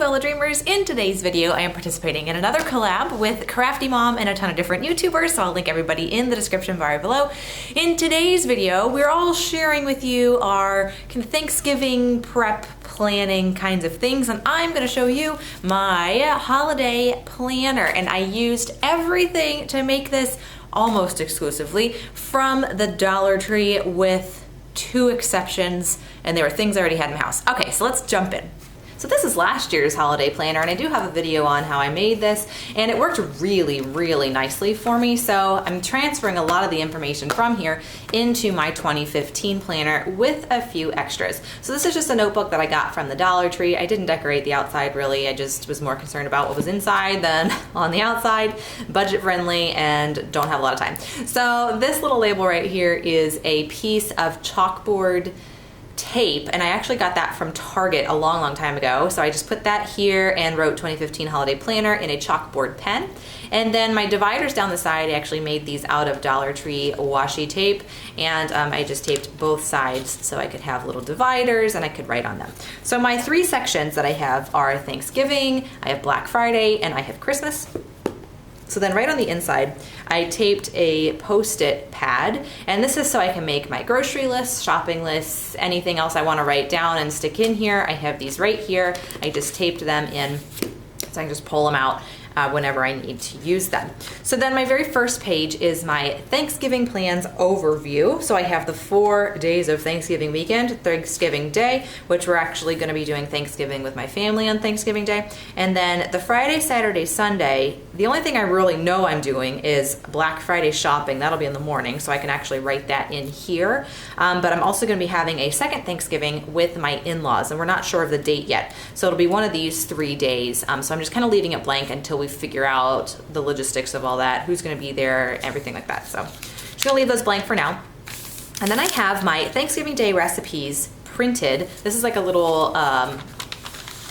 fellow dreamers. In today's video, I am participating in another collab with CrafTEA Mom and a ton of different YouTubers, so I'll link everybody in the description bar below. In today's video, we're all sharing with you our kind of Thanksgiving prep planning kinds of things, and I'm gonna show you my holiday planner. And I used everything to make this almost exclusively from the Dollar Tree with two exceptions, and they were things I already had in my house. Okay, so let's jump in. So this is last year's holiday planner, and I do have a video on how I made this, and it worked really, really nicely for me. So I'm transferring a lot of the information from here into my 2015 planner with a few extras. So this is just a notebook that I got from the Dollar Tree. I didn't decorate the outside really. I just was more concerned about what was inside than on the outside, budget friendly, and don't have a lot of time. So this little label right here is a piece of chalkboard tape, and I actually got that from Target a long time ago. So I just put that here and wrote 2015 holiday planner in a chalkboard pen. And then my dividers down the side, I actually made these out of Dollar Tree washi tape, and I just taped both sides so I could have little dividers and I could write on them. So my three sections that I have are Thanksgiving, I have Black Friday, and I have Christmas. So then right on the inside, I taped a Post-it pad, and this is so I can make my grocery lists, shopping lists, anything else I want to write down and stick in here. I have these right here. I just taped them in so I can just pull them out whenever I need to use them. So then my very first page is my Thanksgiving plans overview. So I have the 4 days of Thanksgiving weekend, Thanksgiving Day, which we're actually going to be doing Thanksgiving with my family on Thanksgiving Day. And then the Friday, Saturday, Sunday, the only thing I really know I'm doing is Black Friday shopping. That'll be in the morning, so I can actually write that in here. But I'm also going to be having a second Thanksgiving with my in-laws, and we're not sure of the date yet. So it'll be one of these 3 days. So I'm just kind of leaving it blank until we figure out the logistics of all that, who's going to be there, everything like that. So just going to leave those blank for now. And then I have my Thanksgiving Day recipes printed. This is like a little, I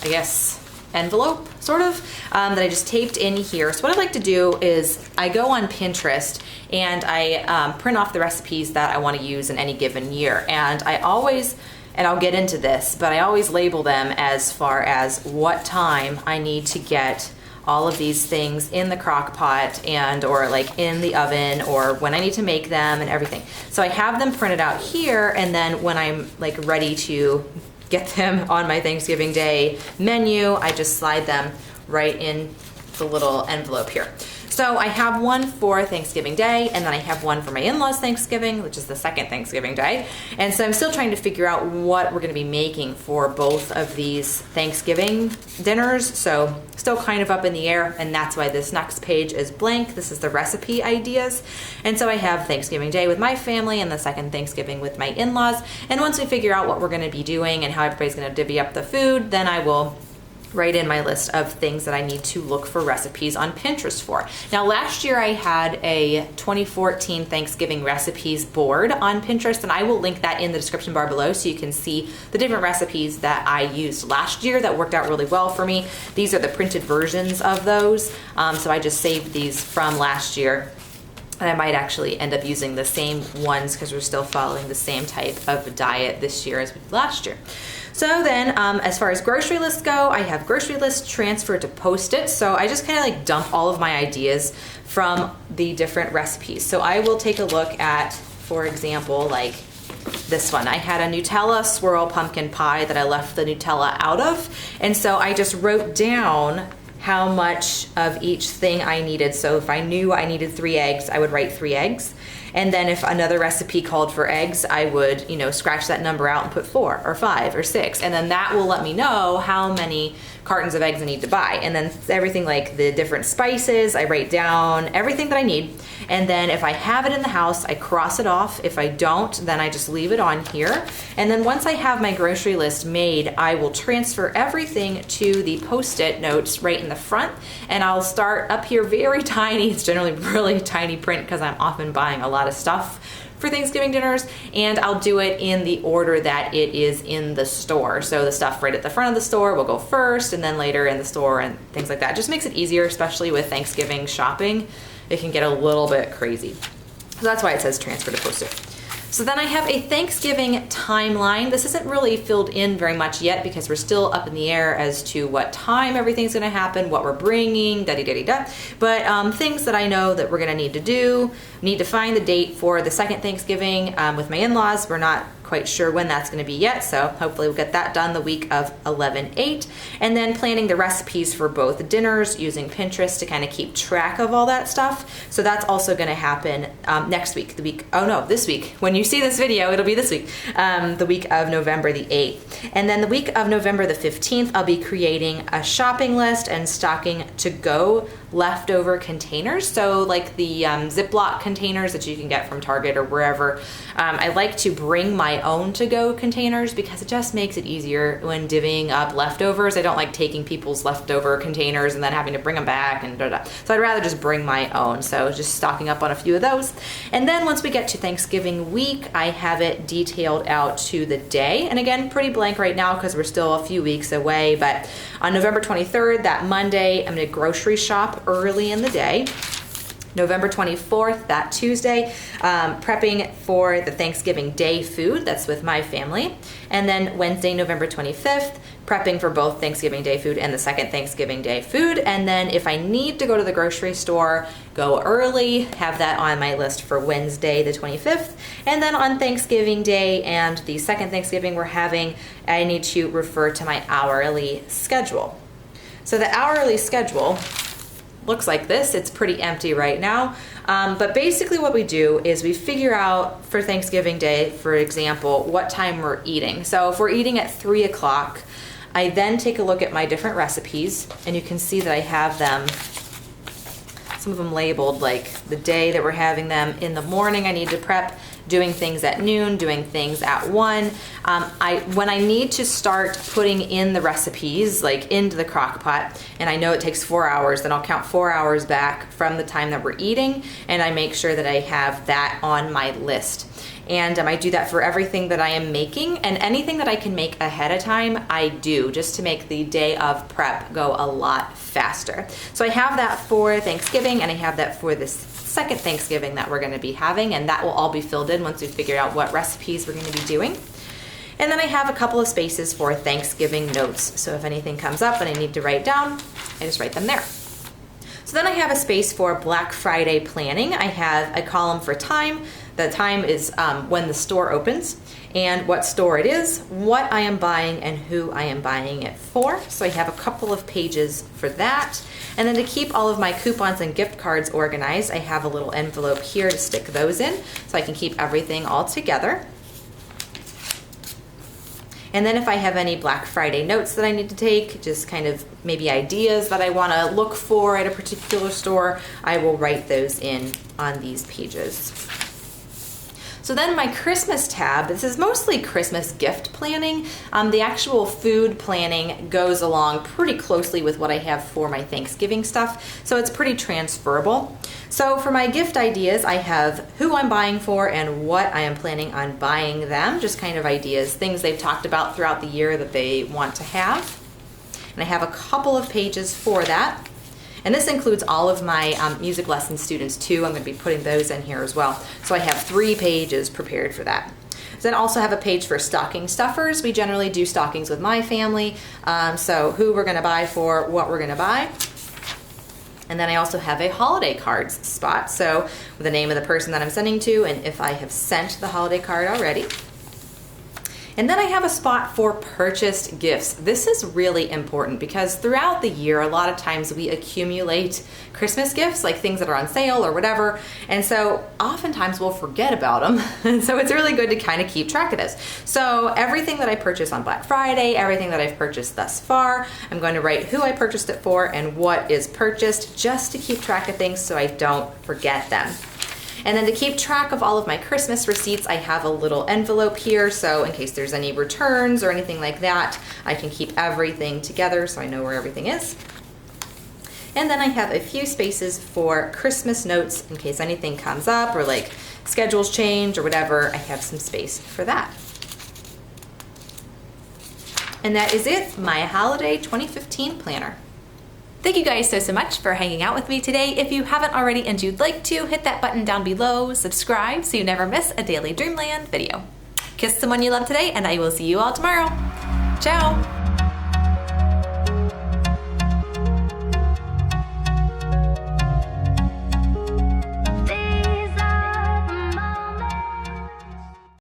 guess, envelope sort of that I just taped in here. So what I like to do is I go on Pinterest and I print off the recipes that I want to use in any given year, and I always, and I'll get into this, but I always label them as far as what time I need to get all of these things in the crock pot and or like in the oven, or when I need to make them and everything. So I have them printed out here, and then when I'm like ready to get them on my Thanksgiving Day menu, I just slide them right in the little envelope here. So I have one for Thanksgiving Day, and then I have one for my in-laws Thanksgiving, which is the second Thanksgiving Day. And so I'm still trying to figure out what we're gonna be making for both of these Thanksgiving dinners. So still kind of up in the air, and that's why this next page is blank. This is the recipe ideas. And so I have Thanksgiving Day with my family and the second Thanksgiving with my in-laws. And once we figure out what we're gonna be doing and how everybody's gonna divvy up the food, then I will write in my list of things that I need to look for recipes on Pinterest for. Now last year I had a 2014 Thanksgiving recipes board on Pinterest, and I will link that in the description bar below so you can see the different recipes that I used last year that worked out really well for me. These are the printed versions of those, so I just saved these from last year. And I might actually end up using the same ones because we're still following the same type of diet this year as we did last year. So then as far as grocery lists go, I have grocery lists transferred to Post-it. So I just kind of like dump all of my ideas from the different recipes. So I will take a look at, for example, like this one. I had a Nutella swirl pumpkin pie that I left the Nutella out of. And so I just wrote down how much of each thing I needed. So if I knew I needed 3 eggs, I would write 3 eggs. And then if another recipe called for eggs, I would, scratch that number out and put 4 or 5 or 6. And then that will let me know how many cartons of eggs I need to buy. And then everything like the different spices, I write down everything that I need. And then if I have it in the house, I cross it off. If I don't, then I just leave it on here. And then once I have my grocery list made, I will transfer everything to the Post-it notes right in the front. And I'll start up here very tiny. It's generally really tiny print because I'm often buying a lot of stuff for Thanksgiving dinners, and I'll do it in the order that it is in the store. So the stuff right at the front of the store will go first, and then later in the store and things like that. It just makes it easier, especially with Thanksgiving shopping. It can get a little bit crazy. So that's why it says transfer to Post-it. So then I have a Thanksgiving timeline. This isn't really filled in very much yet because we're still up in the air as to what time everything's gonna happen, what we're bringing, da-di-da-di-da. But things that I know that we're gonna need to do, need to find the date for the second Thanksgiving with my in-laws. We're not quite sure when that's going to be yet, so hopefully we'll get that done the week of 11/8. And then planning the recipes for both dinners using Pinterest to kind of keep track of all that stuff. So that's also going to happen next week, this week. When you see this video, it'll be this week, the week of November the 8th. And then the week of November the 15th, I'll be creating a shopping list and stocking to-go leftover containers. So like the Ziploc containers that you can get from Target or wherever. I like to bring my own to-go containers because it just makes it easier when divvying up leftovers. I don't like taking people's leftover containers and then having to bring them back and da-da. So I'd rather just bring my own. So just stocking up on a few of those. And then once we get to Thanksgiving week, I have it detailed out to the day. And again, pretty blank right now because we're still a few weeks away. But on November 23rd, that Monday, I'm gonna grocery shop early in the day. November 24th, that Tuesday, prepping for the Thanksgiving Day food. That's with my family. And then Wednesday, November 25th, prepping for both Thanksgiving Day food and the second Thanksgiving Day food. And then if I need to go to the grocery store, go early, have that on my list for Wednesday, the 25th. And then on Thanksgiving Day and the second Thanksgiving we're having, I need to refer to my hourly schedule. So the hourly schedule looks like this. It's pretty empty right now. But basically what we do is we figure out for Thanksgiving Day, for example, what time we're eating. So if we're eating at 3 o'clock, I then take a look at my different recipes and you can see that I have them, some of them labeled like the day that we're having them. In the morning I need to prep, doing things at noon, doing things at 1. When I need to start putting in the recipes, like into the crock pot, and I know it takes 4 hours, then I'll count 4 hours back from the time that we're eating, and I make sure that I have that on my list. And I do that for everything that I am making, and anything that I can make ahead of time, I do, just to make the day of prep go a lot faster. So I have that for Thanksgiving, and I have that for this second Thanksgiving that we're gonna be having, and that will all be filled in once we figure out what recipes we're gonna be doing. And then I have a couple of spaces for Thanksgiving notes. So if anything comes up and I need to write down, I just write them there. So then I have a space for Black Friday planning. I have a column for time. The time is when the store opens and what store it is, what I am buying, and who I am buying it for. So I have a couple of pages for that. And then to keep all of my coupons and gift cards organized, I have a little envelope here to stick those in so I can keep everything all together. And then if I have any Black Friday notes that I need to take, just kind of maybe ideas that I want to look for at a particular store, I will write those in on these pages. So then my Christmas tab, this is mostly Christmas gift planning. The actual food planning goes along pretty closely with what I have for my Thanksgiving stuff, so it's pretty transferable. So for my gift ideas, I have who I'm buying for and what I am planning on buying them, just kind of ideas, things they've talked about throughout the year that they want to have. And I have a couple of pages for that. And this includes all of my music lesson students too. I'm going to be putting those in here as well. So I have 3 pages prepared for that. Then I also have a page for stocking stuffers. We generally do stockings with my family. So who we're going to buy for, what we're going to buy. And then I also have a holiday cards spot. So with the name of the person that I'm sending to and if I have sent the holiday card already. And then I have a spot for purchased gifts. This is really important because throughout the year, a lot of times we accumulate Christmas gifts, like things that are on sale or whatever. And so oftentimes we'll forget about them. And so it's really good to kind of keep track of this. So everything that I purchase on Black Friday, everything that I've purchased thus far, I'm going to write who I purchased it for and what is purchased just to keep track of things so I don't forget them. And then to keep track of all of my Christmas receipts, I have a little envelope here, so in case there's any returns or anything like that, I can keep everything together so I know where everything is. And then I have a few spaces for Christmas notes in case anything comes up or like schedules change or whatever, I have some space for that. And that is it, my Holiday 2015 planner. Thank you guys so much for hanging out with me today. If you haven't already and you'd like to, hit that button down below, subscribe so you never miss a daily Dreamland video. Kiss someone you love today, and I will see you all tomorrow. Ciao!